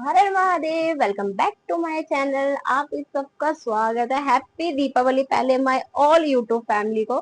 Her Har Mahadev. Welcome back to my channel. आप इस सबका स्वागत है। हैप्पी दीपावली पहले माय ऑल यूट्यूब फैमिली को,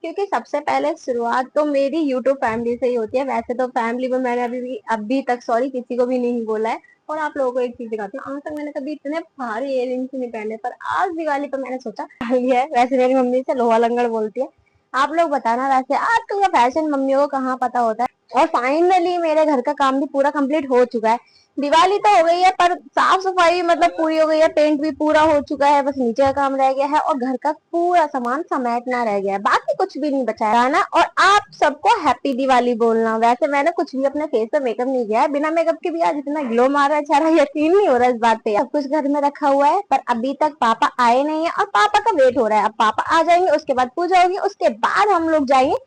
क्योंकि सबसे पहले शुरुआत तो मेरी यूट्यूब फैमिली से ही होती है। वैसे तो फैमिली में मैंने अभी तक किसी को भी नहीं बोला है। और आप लोगों को एक चीज दिखाती हूँ, आज तक मैंने कभी इतने भारी इयररिंग्स नहीं पहने, पर आज दिवाली पर मैंने सोचा है। वैसे मेरी मम्मी से लोहा लंगड़ बोलती है। आप लोग बताना, वैसे आजकल का फैशन मम्मियों को कहाँ पता होता है। और फाइनली मेरे घर का काम भी पूरा कंप्लीट हो चुका है। दिवाली तो हो गई है, पर साफ सफाई मतलब पूरी हो गई है। पेंट भी पूरा हो चुका है, बस नीचे का काम रह गया है और घर का पूरा सामान समेटना रह गया है। बाकी कुछ भी नहीं बचा है ना। और आप सबको हैप्पी दिवाली बोलना। वैसे मैंने कुछ भी अपने फेस पे मेकअप नहीं किया है, बिना मेकअप के भी आज इतना ग्लो मारा है, चेहरा यकीन नहीं हो रहा है इस बात पे। सब कुछ घर में रखा हुआ है, पर अभी तक पापा आए नहीं है और पापा का वेट हो रहा है। अब पापा आ जाएंगे, उसके बाद पूजा होगी, उसके बाद हम लोग जाएंगे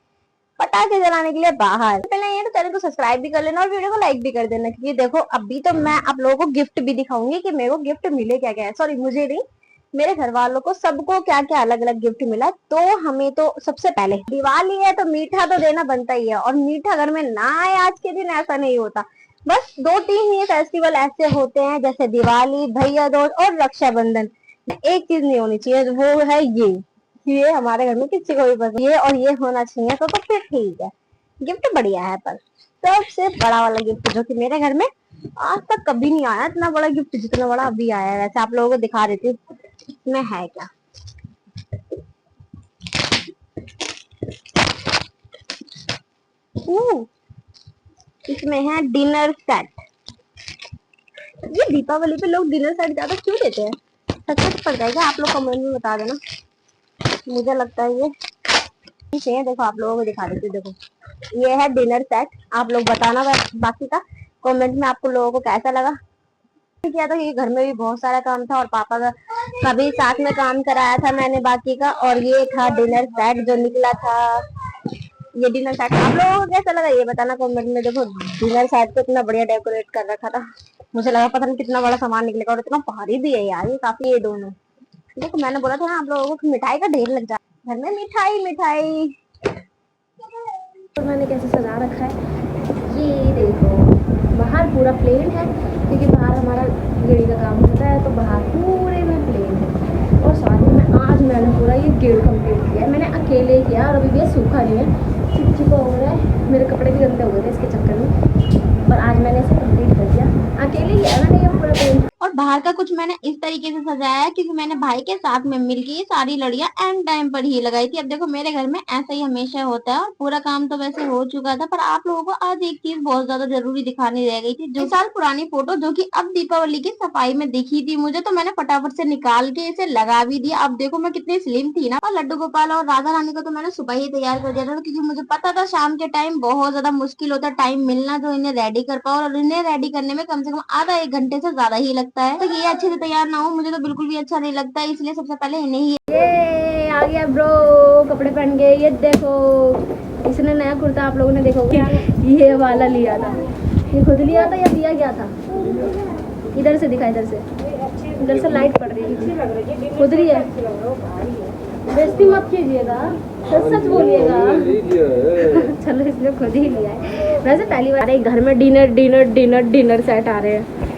पटाखे जलाने के लिए बाहर। पहले ये तो चैनल को सब्सक्राइब भी कर लेना और वीडियो को लाइक भी कर देना, क्योंकि देखो अभी तो मैं आप लोगों को गिफ्ट भी दिखाऊंगी कि मेरे को गिफ्ट मिले क्या क्या है। सॉरी, मुझे नहीं, मेरे घर वालों को, सबको क्या क्या अलग अलग गिफ्ट मिला। तो हमें तो सबसे पहले दिवाली है तो मीठा तो देना बनता ही है, और मीठा घर में ना आए आज के दिन ऐसा नहीं होता। बस दो तीन ये फेस्टिवल ऐसे होते हैं, जैसे दिवाली, भैया दूज और रक्षाबंधन। एक चीज नहीं होनी चाहिए, वो है ये हमारे घर में किसी को भी पसंद, ये और ये होना चाहिए तो फिर ठीक है। गिफ्ट बढ़िया है, पर सबसे बड़ा वाला गिफ्ट जो कि मेरे घर में आज तक कभी नहीं आया, इतना बड़ा गिफ्ट जितना बड़ा अभी आया है। वैसे आप लोगों को दिखा देती हूँ इसमें है क्या। इसमें है डिनर सेट। ये दीपावली पे लोग डिनर सेट ज्यादा क्यों देते हैं? सच पड़ जाएगा, आप लोग कमेंट में बता देना। मुझे लगता है ये ठीक है। देखो आप लोगों को दिखा देती हूँ, देखो ये है डिनर सेट। आप लोग बताना बाकी का कमेंट में आपको लोगों को कैसा लगा। किया था कि घर में भी बहुत सारा काम था और पापा का भी साथ में काम कराया था मैंने बाकी का। और ये था डिनर सेट जो निकला था। ये डिनर सेट आप लोगों को कैसा लगा ये बताना कमेंट में। देखो डिनर सेट को इतना बढ़िया डेकोरेट कर रखा था, मुझे लगा पता नहीं कितना बड़ा सामान निकलेगा। और इतना भारी भी है यार ये काफी, ये दोनों। देखो मैंने बोला था ना आप लोगों को मिठाई का ढेर लग जाए घर में, मिठाई मिठाई। तो मैंने कैसे सजा रखा है ये देखो। बाहर पूरा प्लेन है, क्योंकि बाहर हमारा गेड़ी का काम होता है, तो बाहर पूरे में प्लेन है। और साथ में आज मैंने पूरा ये गेट कंप्लीट किया है, मैंने अकेले किया। और अभी भी सूखा नहीं है, चिपचिपा हो रहा है, मेरे कपड़े भी गंदे हो गए थे इसके चक्कर में, पर आज मैंने इसे कंप्लीट कर दिया। अकेले किया मैंने ये पूरा प्लेन। और बाहर का कुछ मैंने इस तरीके से सजाया है, क्योंकि मैंने भाई के साथ में मिलके ये सारी लड़ियां एंड टाइम पर ही लगाई थी। अब देखो मेरे घर में ऐसा ही हमेशा होता है। और पूरा काम तो वैसे हो चुका था, पर आप लोगों को आज एक चीज बहुत ज्यादा जरूरी दिखानी रह गई थी। जो साल पुरानी फोटो जो कि अब दीपावली की सफाई में दिखी थी मुझे, तो मैंने फटाफट से निकाल के इसे लगा भी दिया। अब देखो मैं कितनी स्लिम थी ना। और लड्डू गोपाल और राधा रानी को तो मैंने सुबह ही तैयार कर दिया था, क्योंकि मुझे पता था शाम के टाइम बहुत ज्यादा मुश्किल होता है टाइम मिलना जो इन्हें रेडी कर पाओ। और इन्हें रेडी करने में कम से कम आधा एक घंटे से ज्यादा ही लगता है। तो ये अच्छे से तैयार ना हो मुझे तो बिल्कुल भी अच्छा नहीं लगता, इसलिए सबसे पहले इन्हें ही। ये आ गया ब्रो, कपड़े पहन गए। ये देखो इसने नया कुर्ता आप लोगों ने देखो ये वाला लिया था। ये खुद लिया था या दिया गया था? इधर से दिखा, इधर से लाइट पड़ रही है, खुद लिया। बेइज्जती मत कीजिएगा, सच बोलिएगा। चलो इसने खुद ही लिया है। वैसे पहली बार घर में डिनर सेट आ रहे हैं।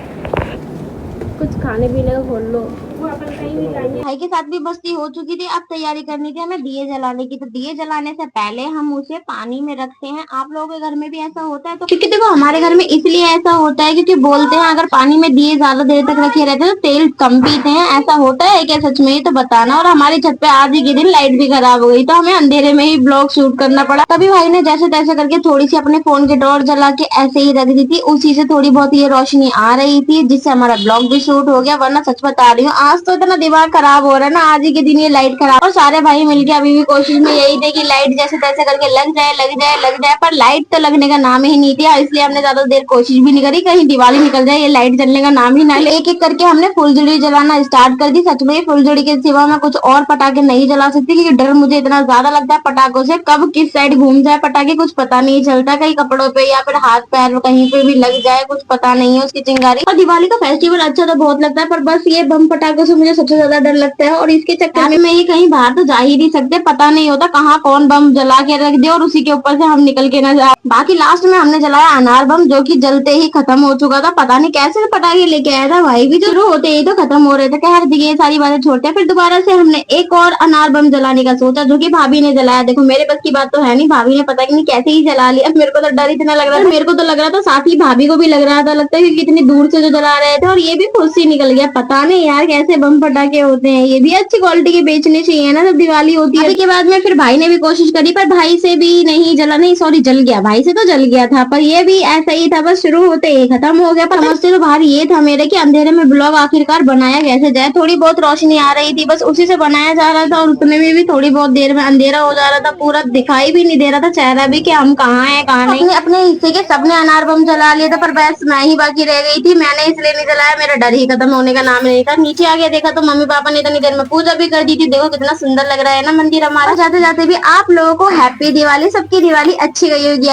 कुछ खाने पीने का खोल लो। भाई के साथ भी मस्ती हो चुकी थी। अब तैयारी करनी थी हमें दिए जलाने की। तो दिए जलाने से पहले हम उसे पानी में रखते हैं। आप लोगों के घर में भी ऐसा होता है? तो क्योंकि देखो हमारे घर में इसलिए ऐसा होता है क्योंकि बोलते हैं अगर पानी में दिए ज्यादा देर तक रखे रहते हैं तो तेल कम पीते हैं। ऐसा होता है क्या सच में? ये तो बताना। और हमारी छत पे आज ही के दिन लाइट भी खराब हो गई, तो हमें अंधेरे में ही ब्लॉग शूट करना पड़ा। तभी भाई ने जैसे तैसे करके थोड़ी सी अपने फोन की टॉर्च जला के ऐसे ही रख दी थी, उसी से थोड़ी बहुत ये रोशनी आ रही थी, जिससे हमारा ब्लॉग भी शूट हो गया। वरना सच बता रही हूँ आज तो इतना दिमाग खराब हो रहा है ना, आज ही के दिन ये लाइट खराब। और सारे भाई मिलके अभी भी कोशिश में यही थे कि लाइट जैसे तैसे करके लग जाए, पर लाइट तो लगने का नाम ही नहीं दिया। इसलिए हमने ज्यादा देर कोशिश भी नहीं करी, कहीं दिवाली निकल जाए ये लाइट जलने का नाम ही ना ले। एक एक करके हमने फुलझड़ी जलाना स्टार्ट कर दी। सच में फुलझड़ी के सिवा मैं कुछ और पटाखे नहीं जला सकती, क्योंकि डर मुझे इतना ज्यादा लगता है पटाखों से, कब किस साइड घूम जाए पटाखे कुछ पता नहीं चलता। कहीं कपड़ों पे या फिर हाथ पैर कहीं पे भी लग जाए कुछ पता नहीं है उसकी चिंगारी। और दिवाली का फेस्टिवल अच्छा तो बहुत लगता है, पर बस ये बम पटाखों दीपकों से मुझे सबसे ज्यादा डर लगता है, और इसके चक्कर में ये कहीं बाहर तो जा ही नहीं सकते, पता नहीं होता कहाँ कौन बम जला के रख दे और उसी के ऊपर से हम निकल के ना जाए। बाकी लास्ट में हमने जलाया अनार बम, जो कि जलते ही खत्म हो चुका था। पता नहीं कैसे पटाखे लेके आया था भाई भी, जो शुरू होते ही तो खत्म हो रहे थे। खैर ये सारी बातें छोड़ते हैं, फिर दोबारा से हमने एक और अनार बम जलाने का सोचा, जो कि भाभी ने जलाया। देखो मेरे बस की बात तो है नहीं, भाभी ने पता नहीं कैसे ही जला लिया। मेरे को तो डर इतना लग रहा था, मेरे को तो लग रहा था, साथ ही भाभी को भी लग रहा था, लगता है कि कितनी दूर से जो जला रहे थे, और ये भी खुद से निकल गया। पता नहीं यार कैसे बम पटाखे होते हैं, ये भी अच्छी क्वालिटी के बेचने चाहिए ना जब दिवाली होती है। के बाद में फिर भाई ने भी कोशिश करी, पर भाई से भी नहीं जला, नहीं सॉरी जल गया, भाई से तो जल गया था, पर ये भी ऐसा ही था, बस शुरू होते ही खत्म हो गया। पर समझते तो बाहर ये था मेरे कि अंधेरे में ब्लॉग आखिरकार बनाया कैसे जाए। थोड़ी बहुत रोशनी आ रही थी, बस उसी से बनाया जा रहा था, और उतने में भी थोड़ी बहुत देर में अंधेरा हो जा रहा था, पूरा दिखाई भी नहीं दे रहा था चेहरा भी कि हम कहाँ हैं कहाँ नहीं। अपने हिस्से के सबने अनार बम जला लिया था, पर बस मैं ही बाकी रह गई थी। मैंने इसलिए नहीं जलाया, मेरा डर ही खत्म होने का नाम नहीं था। नीचे आके देखा तो मम्मी पापा ने इतनी देर में पूजा भी कर दी थी। देखो कितना सुंदर लग रहा है ना मंदिर हमारा। जाते जाते भी आप लोगों को हैप्पी दिवाली, सबकी दिवाली अच्छी गई होगी।